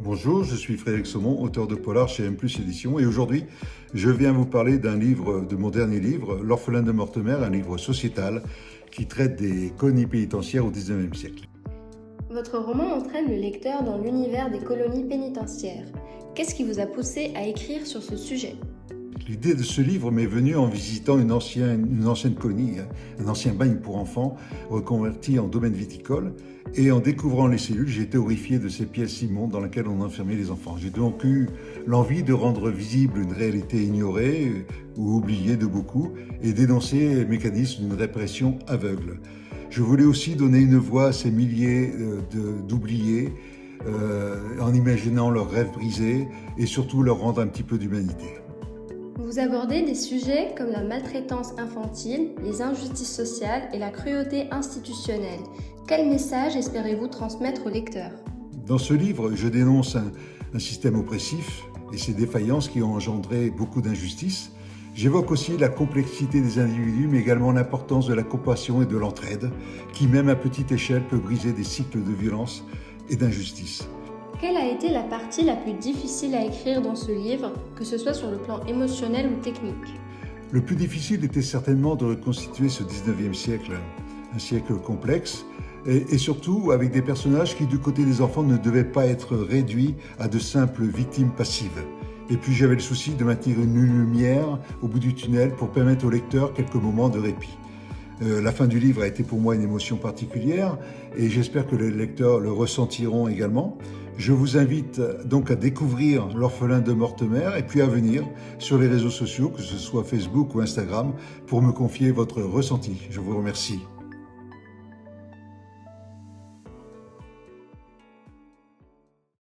Bonjour, je suis Frédéric Saumon, auteur de polar chez M+ Éditions et aujourd'hui je viens vous parler d'un livre, de mon dernier livre, L'Orphelin de Mortemer, un livre sociétal qui traite des colonies pénitentiaires au XIXe siècle. Votre roman entraîne le lecteur dans l'univers des colonies pénitentiaires. Qu'est-ce qui vous a poussé à écrire sur ce sujet ? L'idée de ce livre m'est venue en visitant une ancienne colonie, un ancien bagne pour enfants reconverti en domaine viticole. Et en découvrant les cellules, j'ai été horrifié de ces pièces immondes dans lesquelles on enfermait les enfants. J'ai donc eu l'envie de rendre visible une réalité ignorée ou oubliée de beaucoup et dénoncer les mécanismes d'une répression aveugle. Je voulais aussi donner une voix à ces milliers d'oubliés en imaginant leurs rêves brisés et surtout leur rendre un petit peu d'humanité. Vous abordez des sujets comme la maltraitance infantile, les injustices sociales et la cruauté institutionnelle. Quel message espérez-vous transmettre au lecteur ? Dans ce livre, je dénonce un système oppressif et ses défaillances qui ont engendré beaucoup d'injustices. J'évoque aussi la complexité des individus, mais également l'importance de la compassion et de l'entraide, qui même à petite échelle peut briser des cycles de violence et d'injustice. Quelle a été la partie la plus difficile à écrire dans ce livre, que ce soit sur le plan émotionnel ou technique ? Le plus difficile était certainement de reconstituer ce 19e siècle, un siècle complexe, et surtout avec des personnages qui, du côté des enfants, ne devaient pas être réduits à de simples victimes passives. Et puis j'avais le souci de maintenir une lumière au bout du tunnel pour permettre au lecteur quelques moments de répit. La fin du livre a été pour moi une émotion particulière et j'espère que les lecteurs le ressentiront également. Je vous invite donc à découvrir L'Orphelin de Mortemer et puis à venir sur les réseaux sociaux, que ce soit Facebook ou Instagram, pour me confier votre ressenti. Je vous remercie.